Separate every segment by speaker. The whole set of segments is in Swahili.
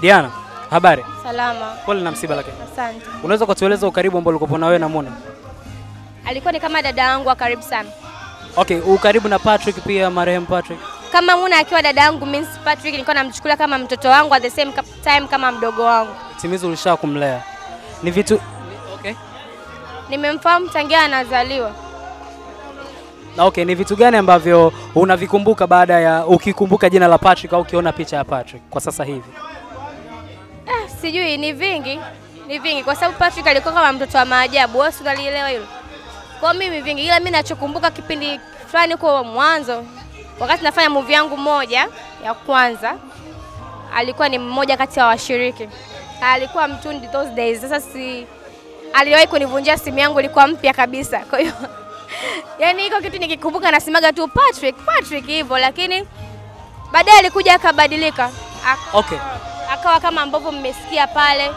Speaker 1: Diana, habari?
Speaker 2: Salama.
Speaker 1: Pole na msiba lakini.
Speaker 2: Asante.
Speaker 1: Unaweza kutueleza ukaribu ambao ulikuwa na wewe na Muna?
Speaker 2: Alikuwa ni kama dada yangu wa karibu sana.
Speaker 1: Okay, ukaribu na Patrick pia, marehemu Patrick?
Speaker 2: Kama Muna akiwa dada yangu, means Patrick nilikuwa namchukulia kama mtoto wangu, at the same time kama mdogo wangu.
Speaker 1: Timizo ulisha kumlea. Ni vitu okay.
Speaker 2: Nimemfahamu tangia anazaliwa.
Speaker 1: Na okay, ni vitu gani ambavyo unavikumbuka baada ya ukikumbuka jina la Patrick au ukiona picha ya Patrick kwa sasa hivi?
Speaker 2: Sijui, ni vingi. Ni vingi kwa sababu Patrick alikuwa kama mtoto wa maajabu. Wewe unalielewa hilo? Kwa mimi vingi, ila mimi ninachokumbuka kipindi fulani kwa mwanzo wakati nafanya movie yangu moja ya kwanza, alikuwa ni mmoja kati ya washiriki. Alikuwa mtundi those days. Sasa aliwahi kunivunjia simu yangu, ilikuwa mpya kabisa. Kwa hiyo yani hiko kitu nikikumbuka nasemaga tu Patrick hivyo, lakini baadaye alikuja akabadilika.
Speaker 1: Okay.
Speaker 2: Akawa kama ambavyo mmesikia pale.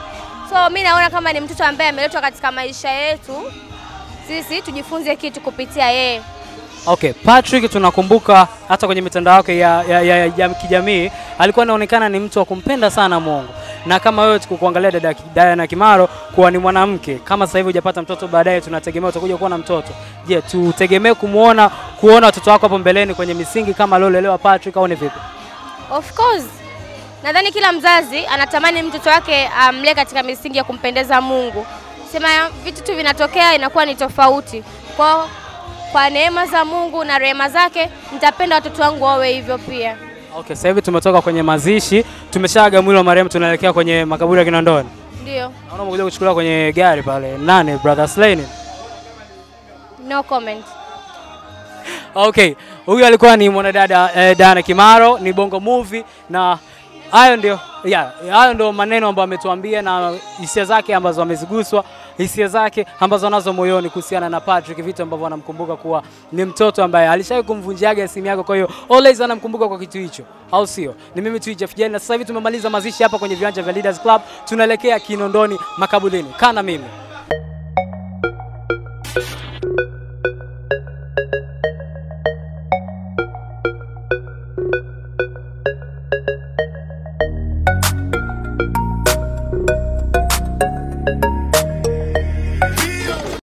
Speaker 2: So mimi naona kama ni mtoto ambaye ameletwa katika maisha yetu. Sisi tujifunze kitu kupitia yeye.
Speaker 1: Okay, Patrick tunakumbuka hata kwenye mitandao yake ya kijamii alikuwa anaonekana ni mtu wa kumpenda sana Mungu. Na kama wewe tukuangalia dada Diana Kimaro kuwa ni mwanamke, kama sasa hivi hujapata mtoto, baadaye tunategemea utakuja kuwa na mtoto. Je, tutegemee kuona watoto wako hapo mbeleni kwenye misingi kama aliolelewa Patrick au ni vipi?
Speaker 2: Of course. Nadhani kila mzazi anatamani mtoto wake amlee katika misingi ya kumpendeza Mungu. Sema vitu tu vinatokea inakuwa ni tofauti. Kwa neema za Mungu na rehema zake nitapenda watoto wangu wawe hivyo pia.
Speaker 1: Okay, sasa hivi tumetoka kwenye mazishi, tumeshaaga mwili wa marehemu, tunaelekea kwenye makaburi ya Kinondoni.
Speaker 2: Ndio.
Speaker 1: Naona umekuja kuchukuliwa kwenye gari pale. Nani, brother Slane?
Speaker 2: No comment.
Speaker 1: Okay, huyu alikuwa ni mwanadada Diana Kimaro, ni Bongo Movie, na hayo ndio maneno ambayo ametuambia na hisia zake ambazo ameziguswa, hisia zake ambazo anazo moyoni kuhusiana na Patrick, vitu ambavyo anamkumbuka kuwa ni mtoto ambaye alishawahi kumvunjiaga simu yake, kwa hiyo always anamkumbuka kwa kitu hicho, au sio? Ni mimi tu Jeff Jane, na sasa hivi tumemaliza mazishi hapa kwenye viwanja vya Leaders Club, tunaelekea Kinondoni makaburini. Kana mimi